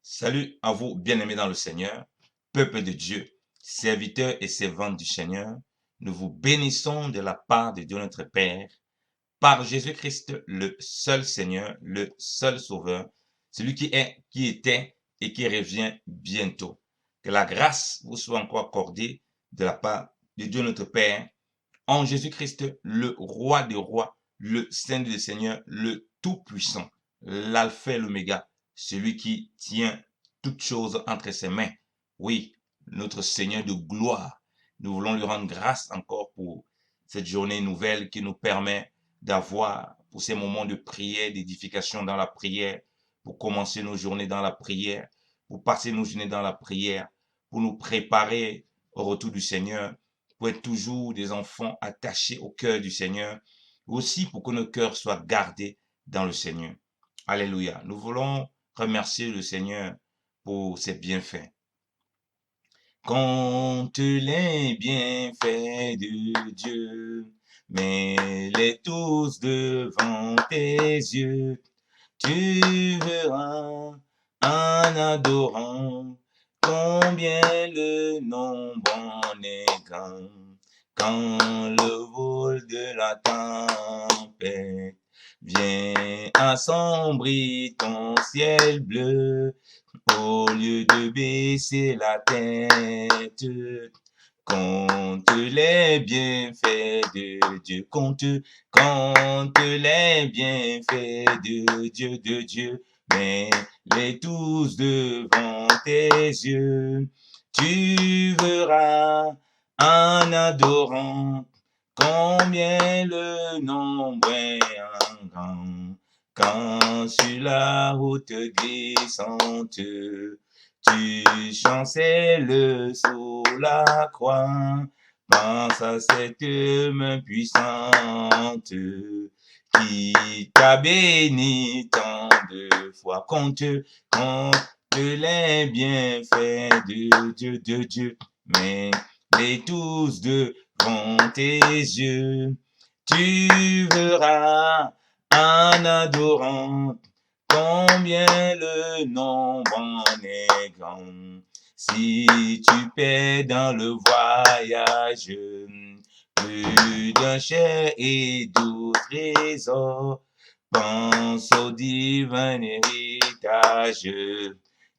Salut à vous, bien-aimés dans le Seigneur, peuple de Dieu, serviteurs et servantes du Seigneur. Nous vous bénissons de la part de Dieu notre Père, par Jésus-Christ, le seul Seigneur, le seul Sauveur, celui qui est, qui était et qui revient bientôt. Que la grâce vous soit encore accordée de la part de Dieu notre Père, en Jésus-Christ, le roi des rois, le Saint des seigneurs, le Tout-Puissant, l'Alpha et l'Oméga, celui qui tient toutes choses entre ses mains. Oui, notre Seigneur de gloire. Nous voulons lui rendre grâce encore pour cette journée nouvelle qui nous permet d'avoir, pour ces moments de prière, d'édification dans la prière, pour commencer nos journées dans la prière, pour passer nos journées dans la prière, pour nous préparer au retour du Seigneur, pour être toujours des enfants attachés au cœur du Seigneur, aussi pour que nos cœurs soient gardés dans le Seigneur. Alléluia. Nous voulons remercier le Seigneur pour ses bienfaits. Compte les bienfaits de Dieu, mets-les tous devant tes yeux. Tu verras en adorant combien le nombre en est grand. Quand le vol de la tempête vient assombrir ton ciel bleu, au lieu de baisser la tête, compte les bienfaits de Dieu, compte les bienfaits de Dieu, mets-les tous devant tes yeux. Tu verras en adorant combien le nombre est grand. Quand sur la route glissante, tu chancelles sous la croix, pense à cette main puissante qui t'a béni tant de fois. Compte les bienfaits de Dieu, mais les tous devant tes yeux. Tu verras en adorant combien le nombre en est grand. Si tu perds dans le voyage plus d'un cher et doux trésor, pense au divin héritage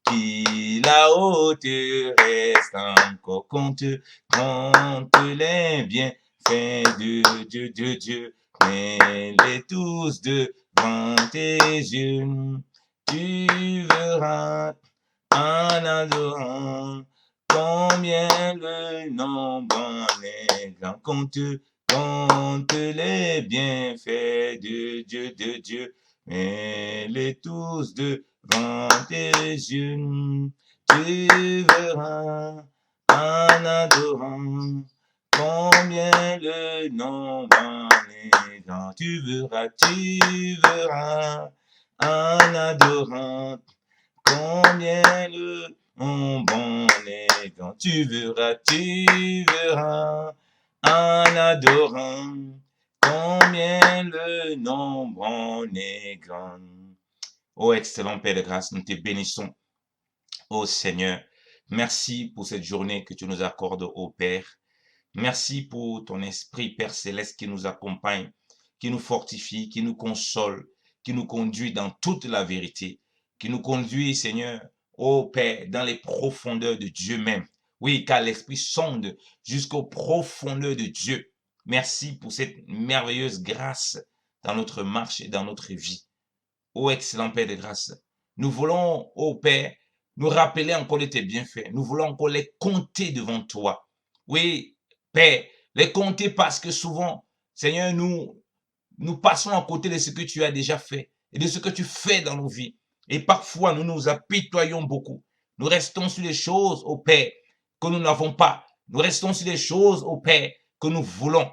qui là-haut te reste encore. Compte les bienfaits de Dieu, mets-les tous devant tes yeux. Tu verras en adorant combien le nombre en est grand. Compte les bienfaits de Dieu, mets-les tous devant tes yeux. Tu verras en adorant combien le nombre en est grand. Tu verras en adorant combien le nombre en est grand. Tu verras en adorant combien le nombre en est grand. Ô excellent Père de grâce, nous te bénissons, ô Seigneur. Merci pour cette journée que tu nous accordes, ô Père. Merci pour ton esprit, Père céleste, qui nous accompagne, qui nous fortifie, qui nous console, qui nous conduit dans toute la vérité, qui nous conduit, Seigneur, ô Père, dans les profondeurs de Dieu même. Oui, car l'esprit sonde jusqu'aux profondeurs de Dieu. Merci pour cette merveilleuse grâce dans notre marche et dans notre vie. Ô excellent Père de grâce, nous voulons, ô Père, nous rappeler encore de tes bienfaits. Nous voulons encore les compter devant toi. Oui, Père, les compter parce que souvent, Seigneur, nous passons à côté de ce que tu as déjà fait et de ce que tu fais dans nos vies. Et parfois, nous nous apitoyons beaucoup. Nous restons sur les choses, ô Père, que nous n'avons pas. Nous restons sur les choses, ô Père, que nous voulons.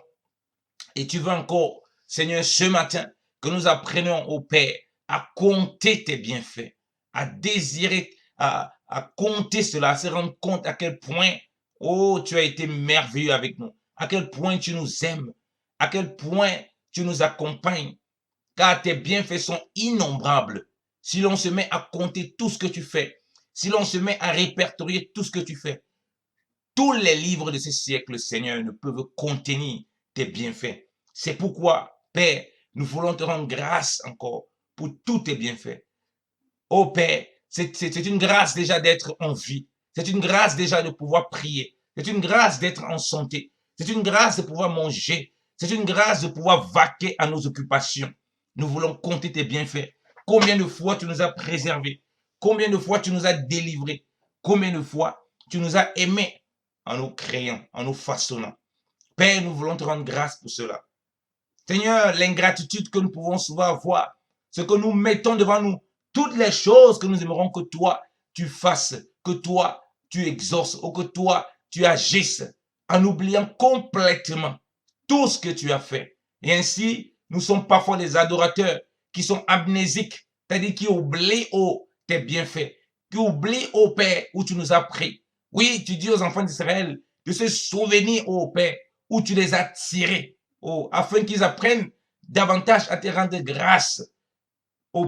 Et tu veux encore, Seigneur, ce matin, que nous apprenions, ô Père, à compter tes bienfaits, à désirer, à compter cela, à se rendre compte à quel point, oh, tu as été merveilleux avec nous, à quel point tu nous aimes, à quel point tu nous accompagnes, car tes bienfaits sont innombrables. Si l'on se met à compter tout ce que tu fais, si l'on se met à répertorier tout ce que tu fais, tous les livres de ce siècle, Seigneur, ne peuvent contenir tes bienfaits. C'est pourquoi, Père, nous voulons te rendre grâce encore pour tous tes bienfaits. Oh Père, c'est une grâce déjà d'être en vie. C'est une grâce déjà de pouvoir prier. C'est une grâce d'être en santé. C'est une grâce de pouvoir manger. C'est une grâce de pouvoir vaquer à nos occupations. Nous voulons compter tes bienfaits. Combien de fois tu nous as préservés? Combien de fois tu nous as délivrés? Combien de fois tu nous as aimés en nous créant, en nous façonnant? Père, nous voulons te rendre grâce pour cela. Seigneur, l'ingratitude que nous pouvons souvent avoir, ce que nous mettons devant nous, toutes les choses que nous aimerons que toi, tu fasses, que toi, tu exauces, ou que toi, tu agisses, en oubliant complètement tout ce que tu as fait. Et ainsi, nous sommes parfois des adorateurs qui sont amnésiques, c'est-à-dire qui oublient, tes bienfaits, qui oublient, Père, où tu nous as pris. Oui, tu dis aux enfants d'Israël de se souvenir, Père, où tu les as tirés, afin qu'ils apprennent davantage à te rendre grâce,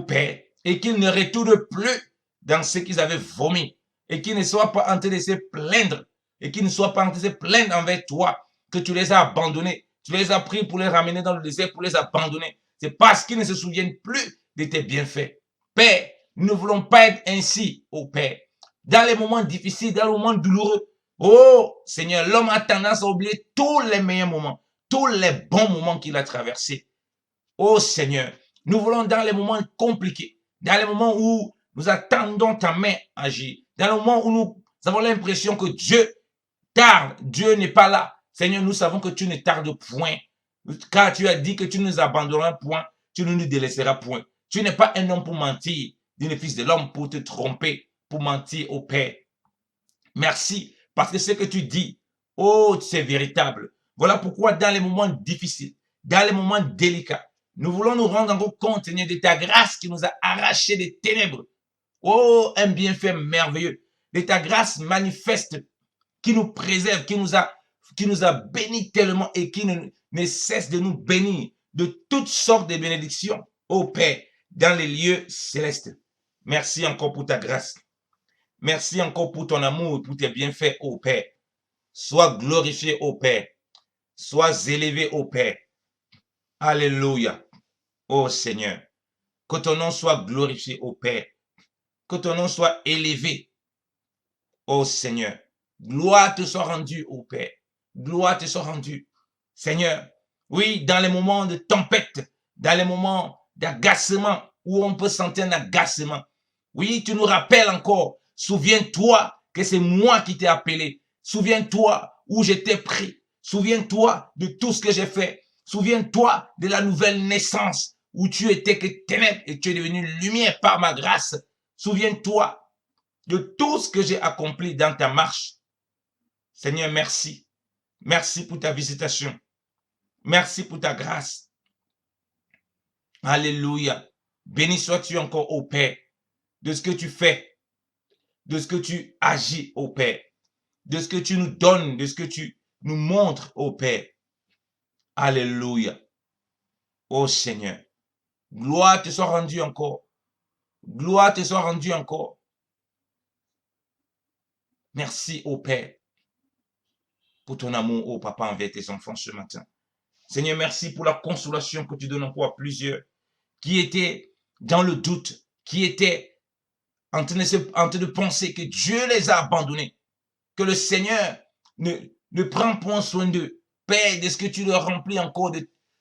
Père, et qu'ils ne retournent plus dans ce qu'ils avaient vomi, et qu'ils ne soient pas en train de se plaindre, et qu'ils ne soient pas en train de se plaindre envers toi, que tu les as abandonnés, tu les as pris pour les ramener dans le désert, pour les abandonner. C'est parce qu'ils ne se souviennent plus de tes bienfaits. Père, nous ne voulons pas être ainsi, Père. Dans les moments difficiles, dans les moments douloureux, Seigneur, l'homme a tendance à oublier tous les meilleurs moments, tous les bons moments qu'il a traversés. Seigneur, nous voulons dans les moments compliqués, dans les moments où nous attendons ta main agir, dans les moments où nous avons l'impression que Dieu tarde, Dieu n'est pas là. Seigneur, nous savons que tu ne tardes point, car tu as dit que tu ne nous abandonneras point, tu ne nous délaisseras point. Tu n'es pas un homme pour mentir, ni le fils de l'homme pour te tromper, pour mentir au Père. Merci, parce que ce que tu dis, c'est véritable. Voilà pourquoi dans les moments difficiles, dans les moments délicats, nous voulons nous rendre encore compte, Seigneur, de ta grâce qui nous a arrachés des ténèbres. Un bienfait merveilleux. De ta grâce manifeste qui nous préserve, qui nous a bénis tellement et qui ne cesse de nous bénir de toutes sortes de bénédictions, Père, dans les lieux célestes. Merci encore pour ta grâce. Merci encore pour ton amour et pour tes bienfaits, Père. Sois glorifié, Père. Sois élevé, Père. Alléluia. Seigneur, que ton nom soit glorifié, Père. Que ton nom soit élevé, Seigneur. Gloire te soit rendue, Père. Gloire te soit rendue. Seigneur, oui, dans les moments de tempête, dans les moments d'agacement, où on peut sentir un agacement, oui, tu nous rappelles encore, souviens-toi que c'est moi qui t'ai appelé. Souviens-toi où je t'ai pris. Souviens-toi de tout ce que j'ai fait. Souviens-toi de la nouvelle naissance où tu étais que ténèbres et tu es devenu lumière par ma grâce. Souviens-toi de tout ce que j'ai accompli dans ta marche. Seigneur, merci. Merci pour ta visitation. Merci pour ta grâce. Alléluia. Béni sois-tu encore, Père, de ce que tu fais, de ce que tu agis, Père, de ce que tu nous donnes, de ce que tu nous montres, Père. Alléluia. Seigneur, gloire te soit rendue encore. Gloire te soit rendue encore. Merci, Père, pour ton amour, Papa, envers tes enfants ce matin. Seigneur, merci pour la consolation que tu donnes encore à plusieurs qui étaient dans le doute, qui étaient en train de penser que Dieu les a abandonnés, que le Seigneur ne prend point soin d'eux. Père, de ce que tu leur remplis encore,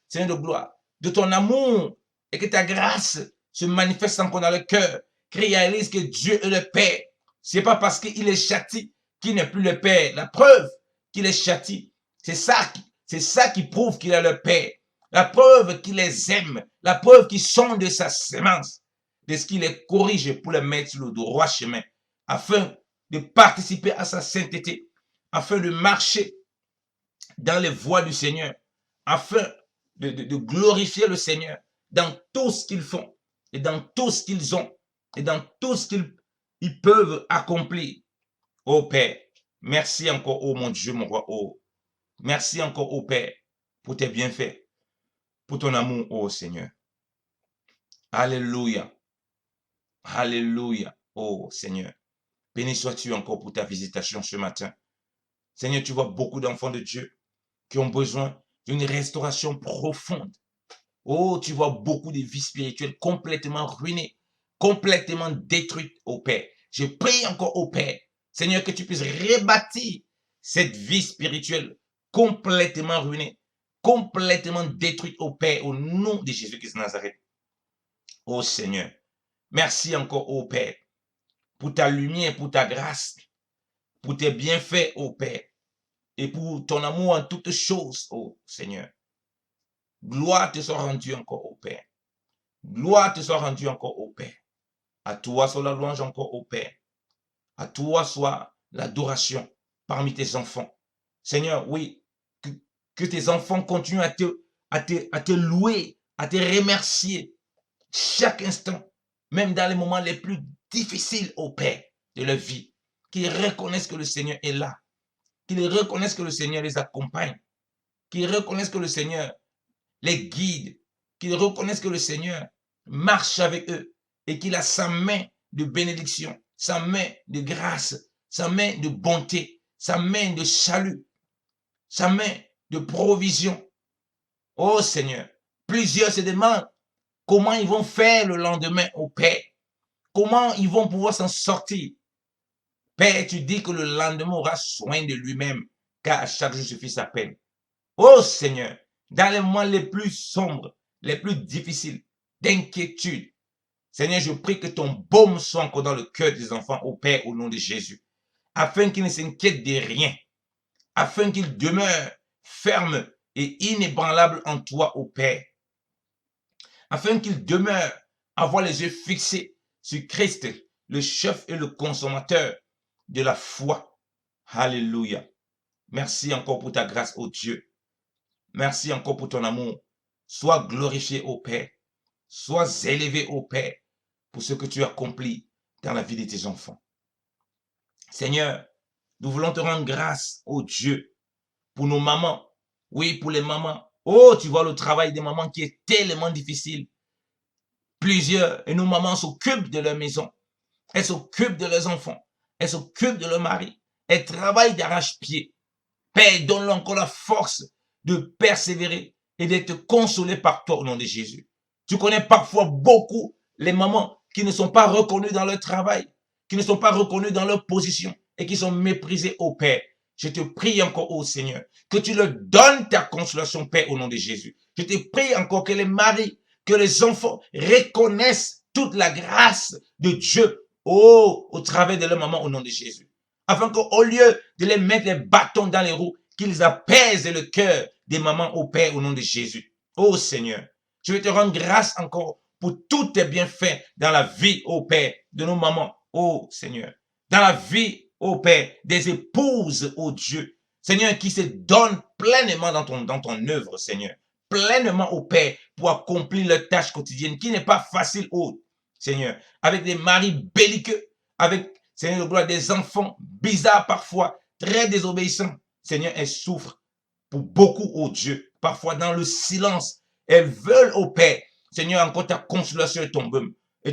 Seigneur de gloire, de ton amour, et que ta grâce se manifeste encore dans le cœur, qu'ils réalisent que Dieu est le Père. Ce n'est pas parce qu'il les châtie qu'il n'est plus le Père. La preuve qu'il les châtie, c'est ça qui prouve qu'il est le Père. La preuve qu'il les aime, la preuve qu'ils sont de sa sémence, de ce qu'il les corrige pour les mettre sur le droit chemin, afin de participer à sa sainteté, afin de marcher dans les voies du Seigneur, afin de glorifier le Seigneur dans tout ce qu'ils font, et dans tout ce qu'ils ont, et dans tout ce qu'ils peuvent accomplir. Père, merci encore, mon Dieu, mon roi, merci encore, Père, pour tes bienfaits, pour ton amour, Seigneur. Alléluia. Alléluia, Seigneur. Béni sois-tu encore pour ta visitation ce matin. Seigneur, tu vois beaucoup d'enfants de Dieu qui ont besoin d'une restauration profonde. Oh, tu vois beaucoup de vies spirituelles complètement ruinées, complètement détruites, oh Père. Je prie encore au Père, Seigneur, que tu puisses rebâtir cette vie spirituelle complètement ruinée, complètement détruite, au Père, au nom de Jésus-Christ de Nazareth. Oh Seigneur, merci encore, oh Père, pour ta lumière, pour ta grâce, pour tes bienfaits, oh Père, et pour ton amour en toutes choses, oh Seigneur. Gloire te soit rendue encore, ô Père. Gloire te soit rendue encore, ô Père. À toi soit la louange encore, ô Père. À toi soit l'adoration parmi tes enfants. Seigneur, oui, que tes enfants continuent à te louer, à te remercier chaque instant, même dans les moments les plus difficiles, ô Père, de leur vie. Qu'ils reconnaissent que le Seigneur est là. Qu'ils reconnaissent que le Seigneur les accompagne. Qu'ils reconnaissent que le Seigneur les guide, qu'ils reconnaissent que le Seigneur marche avec eux et qu'il a sa main de bénédiction, sa main de grâce, sa main de bonté, sa main de salut, sa main de provision. Oh Seigneur, plusieurs se demandent comment ils vont faire le lendemain au Père, comment ils vont pouvoir s'en sortir. Père, tu dis que le lendemain aura soin de lui-même, car à chaque jour suffit sa peine. Oh Seigneur, dans les moments les plus sombres, les plus difficiles, d'inquiétude, Seigneur, je prie que ton baume soit encore dans le cœur des enfants, au Père, au nom de Jésus, afin qu'ils ne s'inquiètent de rien, afin qu'ils demeurent fermes et inébranlables en toi, au Père, afin qu'ils demeurent avoir les yeux fixés sur Christ, le chef et le consommateur de la foi. Alléluia. Merci encore pour ta grâce, ô Dieu. Merci encore pour ton amour. Sois glorifié, ô Père. Sois élevé, ô Père, pour ce que tu accomplis dans la vie de tes enfants. Seigneur, nous voulons te rendre grâce, ô Dieu, pour nos mamans. Oui, pour les mamans. Oh, tu vois le travail des mamans qui est tellement difficile. Plusieurs, et nos mamans s'occupent de leur maison. Elles s'occupent de leurs enfants. Elles s'occupent de leur mari. Elles travaillent d'arrache-pied. Père, donne-leur encore la force de persévérer et d'être consolé par toi au nom de Jésus. Tu connais parfois beaucoup les mamans qui ne sont pas reconnues dans leur travail, qui ne sont pas reconnues dans leur position et qui sont méprisées au Père. Je te prie encore, ô Seigneur, que tu leur donnes ta consolation, Père, au nom de Jésus. Je te prie encore que les maris, que les enfants reconnaissent toute la grâce de Dieu au travers de leur maman au nom de Jésus. Afin qu'au lieu de les mettre les bâtons dans les roues, qu'ils apaisent le cœur des mamans au Père au nom de Jésus. Oh Seigneur, je vais te rendre grâce encore pour tous tes bienfaits dans la vie, ô Père, de nos mamans, ô Seigneur. Dans la vie, ô Père, des épouses, ô Dieu. Seigneur, qui se donnent pleinement dans ton œuvre, Seigneur. Pleinement, ô Père, pour accomplir leur tâche quotidienne, qui n'est pas facile, ô Seigneur. Avec des maris belliqueux, avec, Seigneur, le gloire des enfants bizarres parfois, très désobéissants. Seigneur, elles souffrent pour beaucoup, ô Dieu. Parfois, dans le silence, elles veulent, ô Père, Seigneur, encore ta consolation et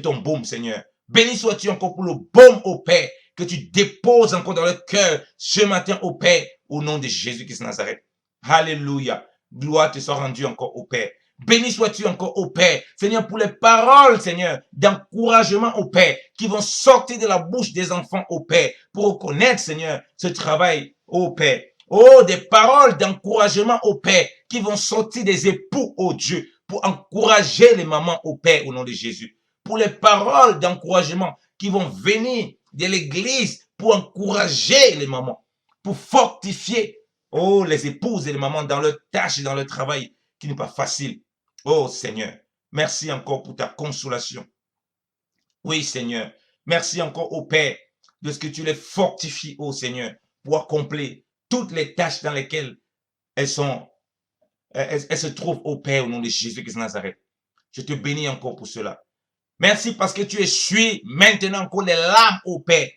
ton baume, Seigneur. Béni sois-tu encore pour le baume, ô Père, que tu déposes encore dans le cœur ce matin, ô Père, au nom de Jésus-Christ de Nazareth. Alléluia. Gloire te soit rendue encore, ô Père. Béni sois-tu encore, ô Père, Seigneur, pour les paroles, Seigneur, d'encouragement, ô Père, qui vont sortir de la bouche des enfants, ô Père, pour reconnaître, Seigneur, ce travail, ô Père. Oh, des paroles d'encouragement, ô Père, qui vont sortir des époux, ô Dieu, pour encourager les mamans, ô Père, au nom de Jésus. Pour les paroles d'encouragement qui vont venir de l'église pour encourager les mamans, pour fortifier, oh, les épouses et les mamans dans leur tâche et dans leur travail, qui n'est pas facile. Oh Seigneur, merci encore pour ta consolation. Oui Seigneur, merci encore au Père de ce que tu les fortifies, oh Seigneur, pour accomplir toutes les tâches dans lesquelles elles se trouvent au Père au nom de Jésus-Christ de Nazareth. Je te bénis encore pour cela. Merci parce que tu essuies maintenant encore les larmes au Père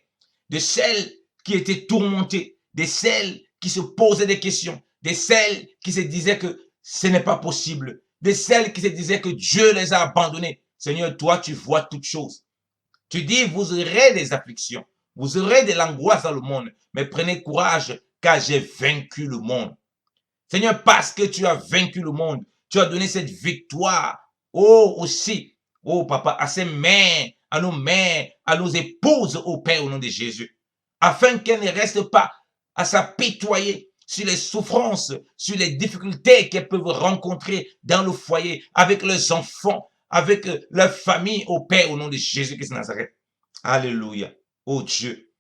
de celles qui étaient tourmentées, de celles qui se posaient des questions, de celles qui se disaient que ce n'est pas possible, de celles qui se disaient que Dieu les a abandonnées. Seigneur, toi, tu vois toutes choses. Tu dis, vous aurez des afflictions. Vous aurez de l'angoisse dans le monde, mais prenez courage, car j'ai vaincu le monde. Seigneur, parce que tu as vaincu le monde, tu as donné cette victoire, oh aussi, oh papa, à ces mères, à nos mères, à nos épouses, oh Père, au nom de Jésus, afin qu'elles ne restent pas à s'apitoyer sur les souffrances, sur les difficultés qu'elles peuvent rencontrer dans le foyer, avec leurs enfants, avec leur famille, oh Père, au nom de Jésus-Christ de Nazareth. Alléluia, oh Dieu.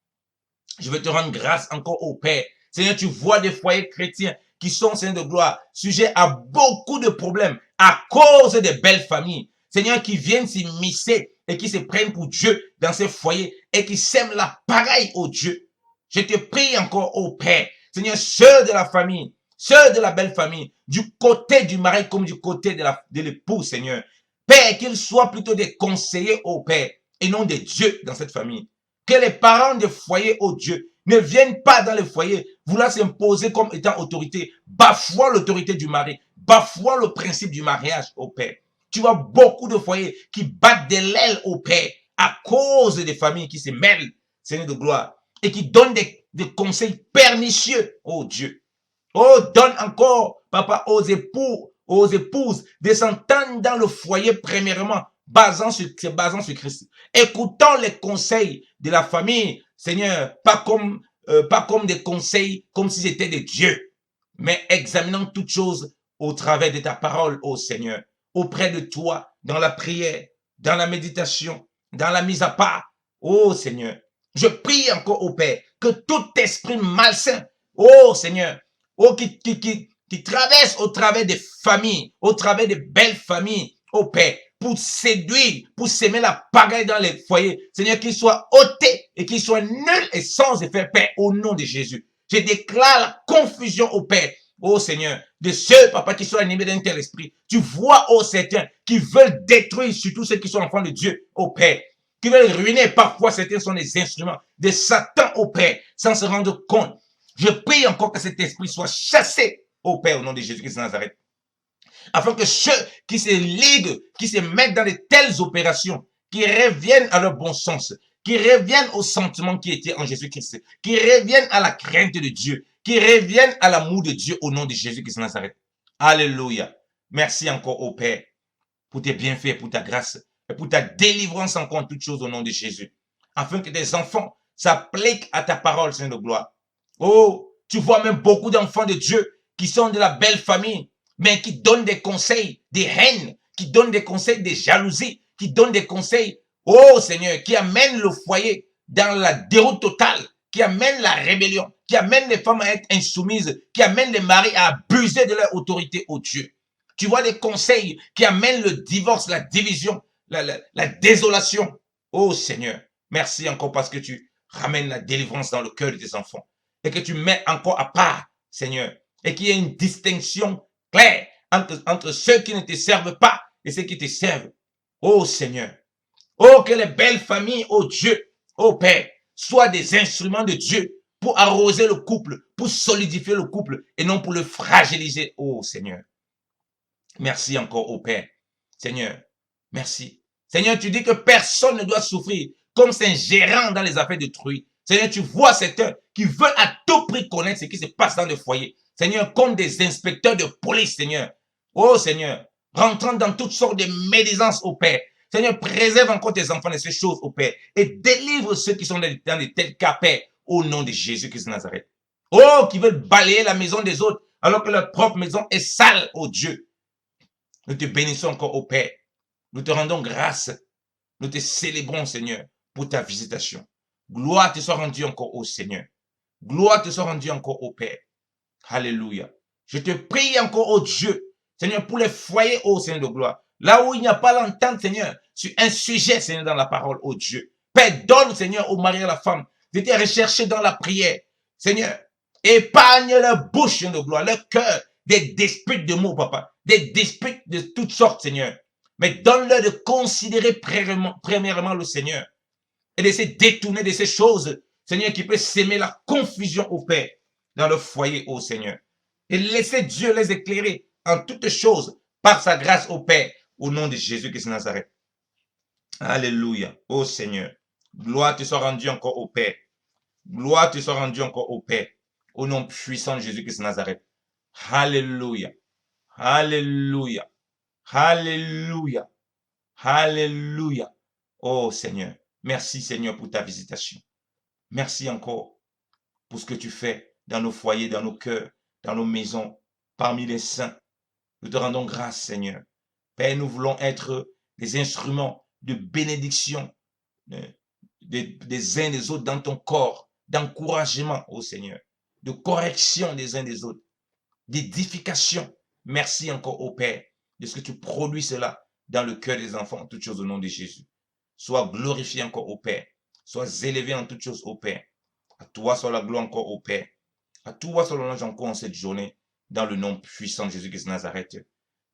Je veux te rendre grâce encore au Père. Seigneur, tu vois des foyers chrétiens qui sont, Seigneur de gloire, sujets à beaucoup de problèmes à cause des belles familles. Seigneur, qui viennent s'immiscer et qui se prennent pour Dieu dans ces foyers et qui sèment la pareille au Dieu. Je te prie encore au Père. Seigneur, ceux de la famille, ceux de la belle famille, du côté du mari comme du côté de l'époux, Seigneur. Père, qu'ils soient plutôt des conseillers au Père et non des dieux dans cette famille. Que les parents des foyers, oh Dieu, ne viennent pas dans les foyers vouloir s'imposer comme étant autorité, bafouant l'autorité du mari, bafouant le principe du mariage, oh Père. Tu vois beaucoup de foyers qui battent de l'aile au Père à cause des familles qui se mêlent, Seigneur de gloire, et qui donnent des conseils pernicieux, oh Dieu. Oh, donne encore, papa, aux époux, aux épouses, de s'entendre dans le foyer premièrement, basant sur Christ. Écoutons les conseils de la famille, Seigneur, pas comme des conseils, comme si c'était des dieux, mais examinons toutes choses au travers de ta parole, ô Seigneur, auprès de toi, dans la prière, dans la méditation, dans la mise à part, ô Seigneur. Je prie encore au Père que tout esprit malsain, ô Seigneur, qui traverse au travers des familles, au travers des belles familles, ô Père, pour séduire, pour s'aimer la pagaille dans les foyers. Seigneur, qu'il soit ôté et qu'il soit nul et sans effet, Père, au nom de Jésus. Je déclare la confusion au Père, ô Seigneur, de ceux, papa, qui sont animés d'un tel esprit. Tu vois, ô certains, qui veulent détruire surtout ceux qui sont enfants de Dieu, ô Père, qui veulent ruiner. Parfois, certains sont des instruments de Satan, ô Père, sans se rendre compte. Je prie encore que cet esprit soit chassé, ô Père, au nom de Jésus-Christ de Nazareth. Afin que ceux qui se liguent, qui se mettent dans de telles opérations, qui reviennent à leur bon sens, qui reviennent au sentiment qui était en Jésus-Christ, qui reviennent à la crainte de Dieu, qui reviennent à l'amour de Dieu au nom de Jésus-Christ de Nazareth. Alléluia. Merci encore au Père pour tes bienfaits, pour ta grâce et pour ta délivrance encore toutes choses au nom de Jésus. Afin que tes enfants s'appliquent à ta parole, Seigneur de gloire. Oh, tu vois même beaucoup d'enfants de Dieu qui sont de la belle famille, mais qui donnent des conseils des haines, qui donnent des conseils de jalousie, qui donnent des conseils, oh Seigneur, qui amènent le foyer dans la déroute totale, qui amènent la rébellion, qui amènent les femmes à être insoumises, qui amènent les maris à abuser de leur autorité au Dieu. Tu vois des conseils qui amènent le divorce, la division, la désolation. Oh Seigneur, merci encore parce que tu ramènes la délivrance dans le cœur de tes enfants et que tu mets encore à part, Seigneur, et qu'il y ait une distinction claire entre ceux qui ne te servent pas et ceux qui te servent. Oh Seigneur, oh que les belles familles, oh Dieu, oh Père, soient des instruments de Dieu pour arroser le couple, pour solidifier le couple et non pour le fragiliser, oh Seigneur. Merci encore, oh Père. Seigneur, merci. Seigneur, tu dis que personne ne doit souffrir comme c'est un gérant dans les affaires d'autrui. Seigneur, tu vois certains qui veulent à tout prix connaître ce qui se passe dans les foyers. Seigneur, comme des inspecteurs de police, Seigneur. Oh Seigneur, rentrant dans toutes sortes de médisances, au Père. Seigneur, préserve encore tes enfants de ces choses, au Père. Et délivre ceux qui sont dans de tels cas, Père, au nom de Jésus-Christ de Nazareth. Oh, qui veulent balayer la maison des autres alors que leur propre maison est sale, oh Dieu. Nous te bénissons encore, ô Père. Nous te rendons grâce. Nous te célébrons, Seigneur, pour ta visitation. Gloire te soit rendue encore, ô Seigneur. Gloire te soit rendue encore, ô Père. Alléluia. Je te prie encore, ô Dieu, Seigneur, pour les foyers, ô Seigneur de gloire. Là où il n'y a pas l'entente, Seigneur, sur un sujet, Seigneur, dans la parole, ô Dieu. Père, donne, Seigneur, au mari et à la femme, de te rechercher dans la prière. Seigneur, épargne leur bouche, Seigneur de gloire, leur cœur, des disputes de mots, papa, des disputes de toutes sortes, Seigneur. Mais donne-leur de considérer premièrement le Seigneur et de se détourner de ces choses, Seigneur, qui peut s'aimer la confusion au Père dans le foyer, ô Seigneur. Et laissez Dieu les éclairer en toutes choses par sa grâce au Père, au nom de Jésus-Christ de Nazareth. Alléluia, ô Seigneur. Gloire te soit rendue encore au Père. Gloire te soit rendue encore au Père, au nom puissant de Jésus-Christ de Nazareth. Alléluia. Alléluia. Alléluia. Alléluia. Oh Seigneur, merci Seigneur pour ta visitation. Merci encore pour ce que tu fais dans nos foyers, dans nos cœurs, dans nos maisons, parmi les saints. Nous te rendons grâce, Seigneur. Père, nous voulons être des instruments de bénédiction des uns des autres dans ton corps, d'encouragement, ô Seigneur, de correction des uns des autres, d'édification. Merci encore, ô Père, de ce que tu produis cela dans le cœur des enfants, en toutes choses au nom de Jésus. Sois glorifié encore, ô Père. Sois élevé en toutes choses, ô Père. À toi soit la gloire encore, ô Père. À toi soit l'honneur encore en cette journée, dans le nom puissant de Jésus-Christ de Nazareth.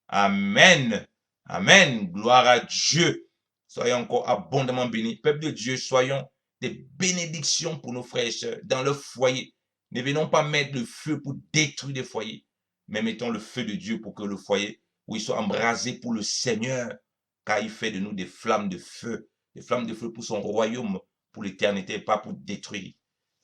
Amen. Amen. Gloire à Dieu. Soyons encore abondamment bénis. Peuple de Dieu, soyons des bénédictions pour nos frères et sœurs dans le foyer. Ne venons pas mettre le feu pour détruire des foyers, mais mettons le feu de Dieu pour que le foyer, où il soit embrasé pour le Seigneur, car il fait de nous des flammes de feu pour son royaume, pour l'éternité, pas pour détruire,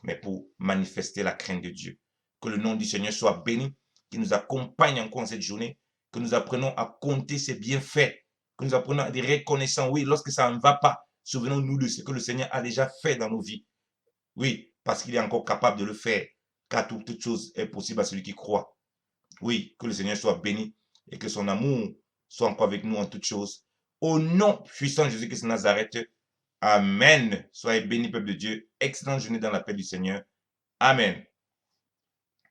mais pour manifester la crainte de Dieu. Que le nom du Seigneur soit béni, qu'il nous accompagne encore en cette journée, que nous apprenons à compter ses bienfaits, que nous apprenons à être reconnaissants. Oui, lorsque ça ne va pas, souvenons-nous de ce que le Seigneur a déjà fait dans nos vies. Oui, parce qu'il est encore capable de le faire, car toute chose est possible à celui qui croit. Oui, que le Seigneur soit béni et que son amour soit encore avec nous en toutes choses. Au nom puissant de Jésus-Christ de Nazareth, Amen. Soyez bénis, peuple de Dieu. Excellente journée dans la paix du Seigneur. Amen.